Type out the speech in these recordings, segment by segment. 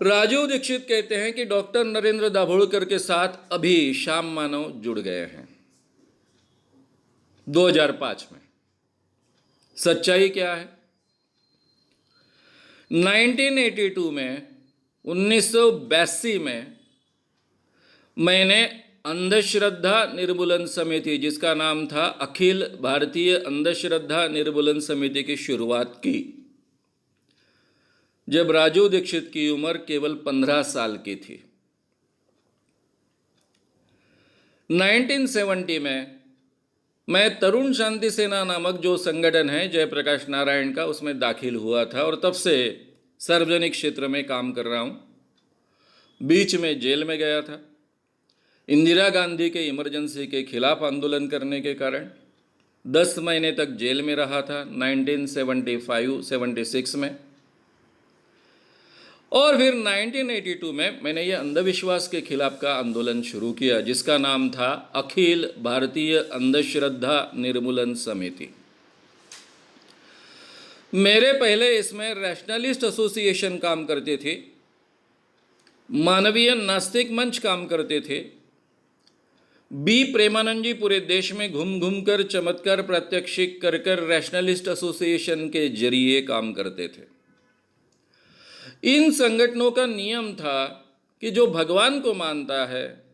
राजीव दीक्षित कहते हैं कि डॉक्टर नरेंद्र दाभोलकर के साथ अभी श्याम मानव जुड़ गए हैं 2005 में। सच्चाई क्या है? 1982 में 1982 में मैंने अंधश्रद्धा निर्मूलन समिति, जिसका नाम था अखिल भारतीय अंधश्रद्धा निर्मूलन समिति, की शुरुआत की जब राजीव दीक्षित की उम्र केवल 15 साल की थी। 1970 में मैं तरुण शांति सेना नामक जो संगठन है जयप्रकाश नारायण का, उसमें दाखिल हुआ था और तब से सार्वजनिक क्षेत्र में काम कर रहा हूँ। बीच में जेल में गया था इंदिरा गांधी के इमरजेंसी के खिलाफ आंदोलन करने के कारण। 10 महीने तक जेल में रहा था 1975-76 में। और फिर 1982 में मैंने ये अंधविश्वास के खिलाफ का आंदोलन शुरू किया, जिसका नाम था अखिल भारतीय अंधश्रद्धा निर्मूलन समिति। मेरे पहले इसमें रैशनलिस्ट एसोसिएशन काम करते थे, मानवीय नास्तिक मंच काम करते थे, बी प्रेमानंद जी पूरे देश में घूम घूम कर चमत्कार प्रात्यक्षिक कर कर रैशनलिस्ट एसोसिएशन के जरिए काम करते थे। इन संगठनों का नियम था कि जो भगवान को मानता है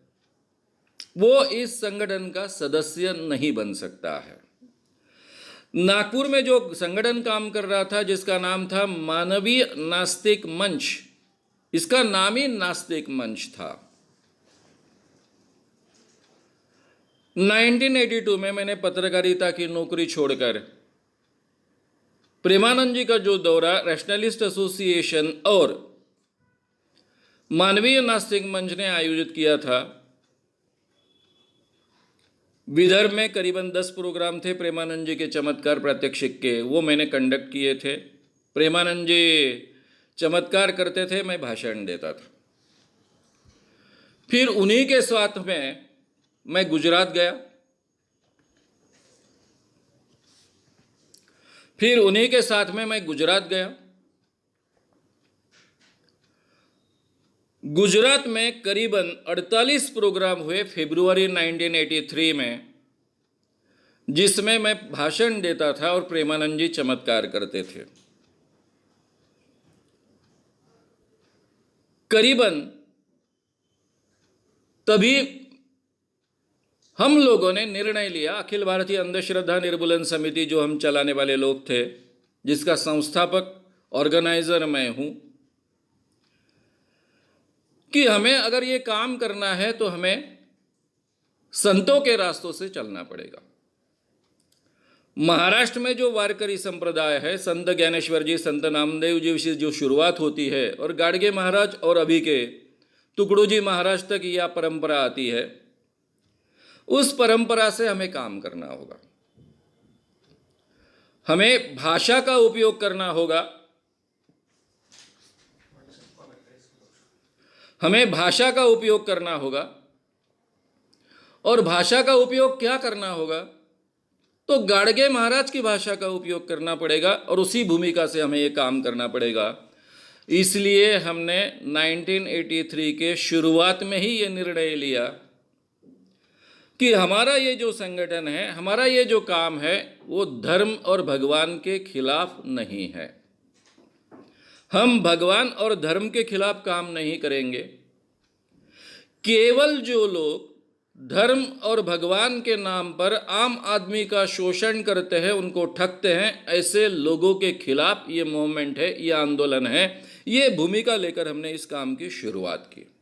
वो इस संगठन का सदस्य नहीं बन सकता है। नागपुर में जो संगठन काम कर रहा था, जिसका नाम था मानवीय नास्तिक मंच, इसका नाम ही नास्तिक मंच था। 1982 में मैंने पत्रकारिता की नौकरी छोड़कर प्रेमानंद जी का जो दौरा रैशनलिस्ट एसोसिएशन और मानवीय नास्तिक मंच ने आयोजित किया था, विदर्भ में करीबन 10 प्रोग्राम थे प्रेमानंद जी के चमत्कार प्रात्यक्षिक के, वो मैंने कंडक्ट किए थे। प्रेमानंद जी चमत्कार करते थे, मैं भाषण देता था। फिर उन्हीं के साथ में मैं गुजरात गया। गुजरात में करीबन 48 प्रोग्राम हुए फरवरी 1983 में, जिसमें मैं भाषण देता था और प्रेमानंद जी चमत्कार करते थे। करीबन तभी हम लोगों ने निर्णय लिया, अखिल भारतीय अंधश्रद्धा निर्मूलन समिति जो हम चलाने वाले लोग थे, जिसका संस्थापक ऑर्गेनाइजर मैं हूं, कि हमें अगर ये काम करना है तो हमें संतों के रास्तों से चलना पड़ेगा। महाराष्ट्र में जो वारकरी संप्रदाय है, संत ज्ञानेश्वर जी, संत नामदेव जी से जो शुरुआत होती है और गाडगे महाराज और अभी के टुकड़ू जी महाराज तक यह परंपरा आती है, उस परंपरा से हमें काम करना होगा। हमें भाषा का उपयोग करना होगा। और भाषा का उपयोग क्या करना होगा? तो गाडगे महाराज की भाषा का उपयोग करना पड़ेगा और उसी भूमिका से हमें ये काम करना पड़ेगा। इसलिए हमने 1983 के शुरुआत में ही ये निर्णय लिया कि हमारा ये जो संगठन है, हमारा ये जो काम है, वो धर्म और भगवान के खिलाफ नहीं है। हम भगवान और धर्म के खिलाफ काम नहीं करेंगे। केवल जो लोग धर्म और भगवान के नाम पर आम आदमी का शोषण करते हैं, उनको ठगते हैं, ऐसे लोगों के खिलाफ ये मूवमेंट है, ये आंदोलन है। ये भूमिका लेकर हमने इस काम की शुरुआत की।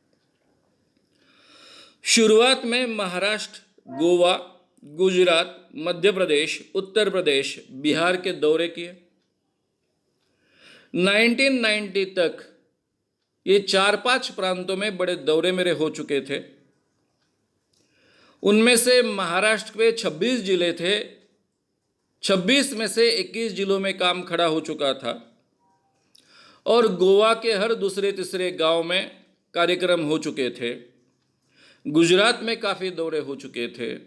शुरुआत में महाराष्ट्र, गोवा, गुजरात, मध्य प्रदेश, उत्तर प्रदेश, बिहार के दौरे किए। 1990 तक ये 4-5 प्रांतों में बड़े दौरे मेरे हो चुके थे। उनमें से महाराष्ट्र के 26 जिले थे, 26 में से 21 जिलों में काम खड़ा हो चुका था और गोवा के हर दूसरे तीसरे गांव में कार्यक्रम हो चुके थे। गुजरात में काफ़ी दौरे हो चुके थे,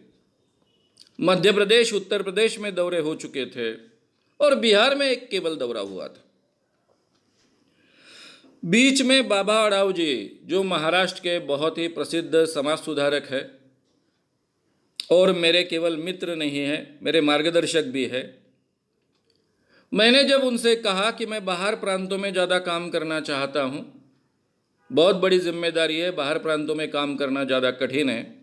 मध्य प्रदेश, उत्तर प्रदेश में दौरे हो चुके थे और बिहार में एक केवल दौरा हुआ था। बीच में बाबा अड़ाव जी, जो महाराष्ट्र के बहुत ही प्रसिद्ध समाज सुधारक है और मेरे केवल मित्र नहीं है, मेरे मार्गदर्शक भी है। मैंने जब उनसे कहा कि मैं बाहर प्रांतों में ज़्यादा काम करना चाहता हूँ, बहुत बड़ी जिम्मेदारी है, बाहर प्रांतों में काम करना ज़्यादा कठिन है,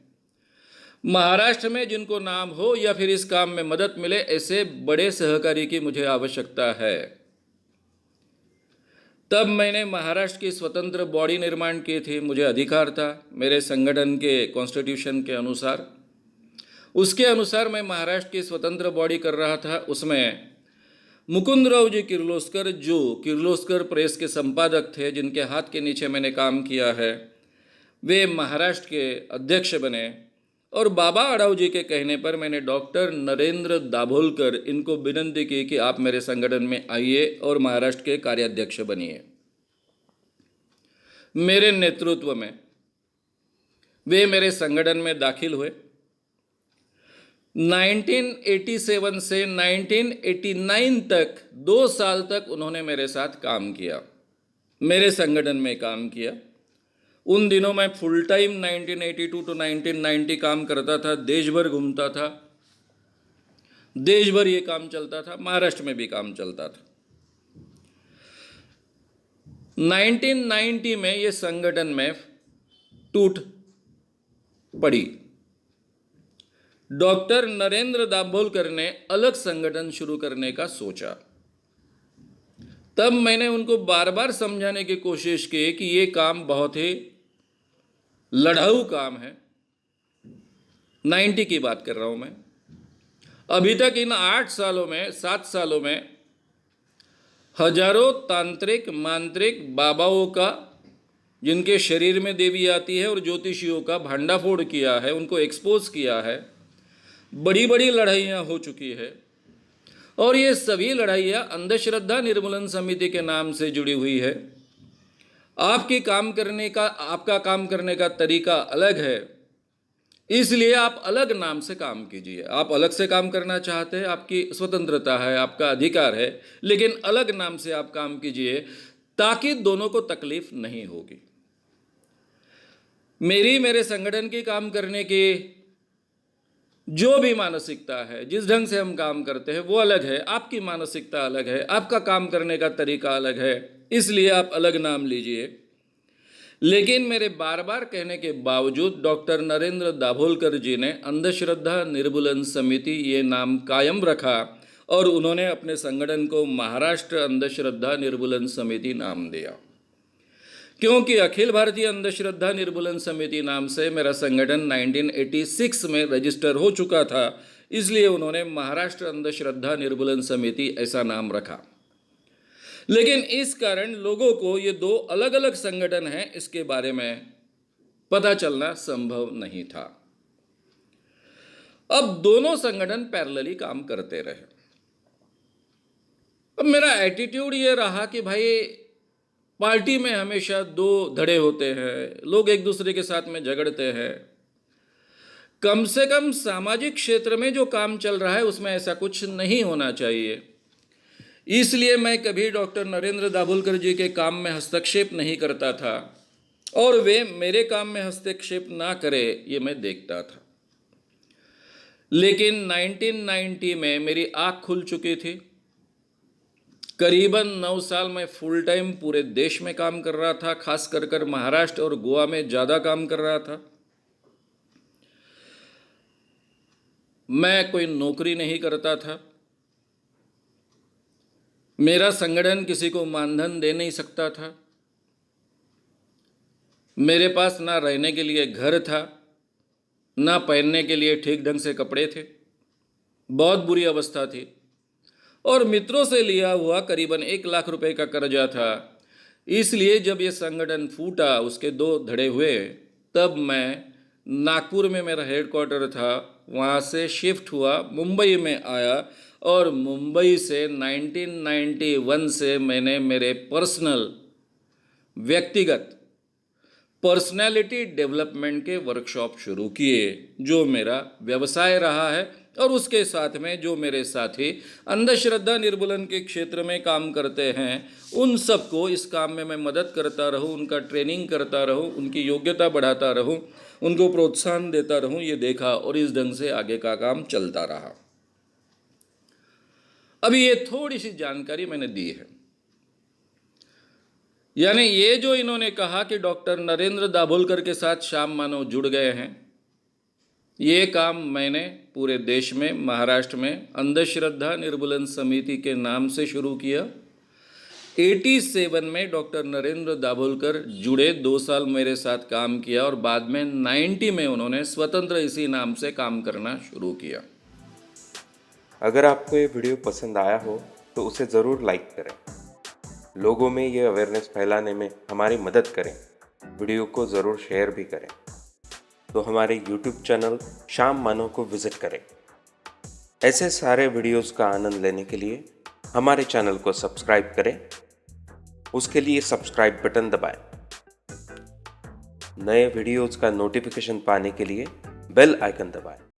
महाराष्ट्र में जिनको नाम हो या फिर इस काम में मदद मिले, ऐसे बड़े सहकारी की मुझे आवश्यकता है। तब मैंने महाराष्ट्र की स्वतंत्र बॉडी निर्माण की थी, मुझे अधिकार था मेरे संगठन के कॉन्स्टिट्यूशन के अनुसार। उसके अनुसार मैं महाराष्ट्र की स्वतंत्र बॉडी कर रहा था। उसमें मुकुंदराव जी किर्लोस्कर, जो किर्लोस्कर प्रेस के संपादक थे, जिनके हाथ के नीचे मैंने काम किया है, वे महाराष्ट्र के अध्यक्ष बने। और बाबा अड़ाव जी के कहने पर मैंने डॉक्टर नरेंद्र दाभोलकर, इनको विनंती की कि आप मेरे संगठन में आइए और महाराष्ट्र के कार्याध्यक्ष बनिए। मेरे नेतृत्व में वे मेरे संगठन में दाखिल हुए। 1987 से 1989 तक 2 साल तक उन्होंने मेरे साथ काम किया, मेरे संगठन में काम किया। उन दिनों मैं फुल टाइम 1982 टू 1990 काम करता था, देश भर घूमता था, देश भर ये काम चलता था, महाराष्ट्र में भी काम चलता था। 1990 में ये संगठन में टूट पड़ी। डॉक्टर नरेंद्र दाभोलकर ने अलग संगठन शुरू करने का सोचा। तब मैंने उनको बार बार समझाने की कोशिश की कि ये काम बहुत ही लड़ाऊ काम है। 90 की बात कर रहा हूं मैं। अभी तक इन 8 सालों में, 7 सालों में हजारों तांत्रिक मांत्रिक बाबाओं का, जिनके शरीर में देवी आती है, और ज्योतिषियों का भांडाफोड़ किया है, उनको एक्सपोज किया है। बड़ी बड़ी लड़ाइयाँ हो चुकी है और ये सभी लड़ाइयाँ अंधश्रद्धा निर्मूलन समिति के नाम से जुड़ी हुई है। आपका काम करने का तरीका अलग है, इसलिए आप अलग नाम से काम कीजिए। आप अलग से काम करना चाहते हैं, आपकी स्वतंत्रता है, आपका अधिकार है, लेकिन अलग नाम से आप काम कीजिए ताकि दोनों को तकलीफ नहीं होगी। मेरे संगठन की काम करने की जो भी मानसिकता है, जिस ढंग से हम काम करते हैं वो अलग है, आपकी मानसिकता अलग है, आपका काम करने का तरीका अलग है, इसलिए आप अलग नाम लीजिए। लेकिन मेरे बार बार कहने के बावजूद डॉक्टर नरेंद्र दाभोलकर जी ने अंधश्रद्धा निर्मूलन समिति ये नाम कायम रखा और उन्होंने अपने संगठन को महाराष्ट्र अंधश्रद्धा निर्मूलन समिति नाम दिया। क्योंकि अखिल भारतीय अंधश्रद्धा निर्मूलन समिति नाम से मेरा संगठन 1986 में रजिस्टर हो चुका था, इसलिए उन्होंने महाराष्ट्र अंधश्रद्धा निर्मूलन समिति ऐसा नाम रखा। लेकिन इस कारण लोगों को ये 2 अलग अलग संगठन हैं, इसके बारे में पता चलना संभव नहीं था। अब दोनों संगठन पैरेलली काम करते रहे। अब मेरा एटीट्यूड ये रहा कि भाई, पार्टी में हमेशा 2 धड़े होते हैं, लोग एक दूसरे के साथ में झगड़ते हैं। कम से कम सामाजिक क्षेत्र में जो काम चल रहा है उसमें ऐसा कुछ नहीं होना चाहिए। इसलिए मैं कभी डॉक्टर नरेंद्र दाभोलकर जी के काम में हस्तक्षेप नहीं करता था और वे मेरे काम में हस्तक्षेप ना करे ये मैं देखता था। लेकिन 1990 में मेरी आँख खुल चुकी थी। करीबन 9 साल मैं फुल टाइम पूरे देश में काम कर रहा था, खास कर महाराष्ट्र और गोवा में ज़्यादा काम कर रहा था। मैं कोई नौकरी नहीं करता था, मेरा संगठन किसी को मानधन दे नहीं सकता था, मेरे पास ना रहने के लिए घर था, ना पहनने के लिए ठीक ढंग से कपड़े थे, बहुत बुरी अवस्था थी। और मित्रों से लिया हुआ करीबन 1 लाख रुपए का कर्जा था। इसलिए जब ये संगठन फूटा, उसके 2 धड़े हुए, तब मैं नागपुर में मेरा हेडक्वार्टर था, वहाँ से शिफ्ट हुआ, मुंबई में आया और मुंबई से 1991 से मैंने मेरे व्यक्तिगत पर्सनैलिटी डेवलपमेंट के वर्कशॉप शुरू किए, जो मेरा व्यवसाय रहा है और उसके साथ में जो मेरे साथी अंधश्रद्धा निर्मूलन के क्षेत्र में काम करते हैं उन सबको इस काम में मैं मदद करता रहूं, उनका ट्रेनिंग करता रहूं, उनकी योग्यता बढ़ाता रहूं, उनको प्रोत्साहन देता रहूं, ये देखा और इस ढंग से आगे का काम चलता रहा। अभी ये थोड़ी सी जानकारी मैंने दी है, यानी ये जो इन्होंने कहा कि डॉक्टर नरेंद्र दाभोलकर के साथ श्याम मानव जुड़ गए हैं, ये काम मैंने पूरे देश में, महाराष्ट्र में अंधश्रद्धा निर्मूलन समिति के नाम से शुरू किया। 87 में डॉक्टर नरेंद्र दाभोलकर जुड़े, 2 साल मेरे साथ काम किया और बाद में 90 में उन्होंने स्वतंत्र इसी नाम से काम करना शुरू किया। अगर आपको ये वीडियो पसंद आया हो तो उसे ज़रूर लाइक करें, लोगों में ये अवेयरनेस फैलाने में हमारी मदद करें, वीडियो को ज़रूर शेयर भी करें। तो हमारे YouTube चैनल श्याम मानव को विज़िट करें। ऐसे सारे वीडियोस का आनंद लेने के लिए हमारे चैनल को सब्सक्राइब करें, उसके लिए सब्सक्राइब बटन दबाएं। नए वीडियोस का नोटिफिकेशन पाने के लिए बेल आइकन दबाएं।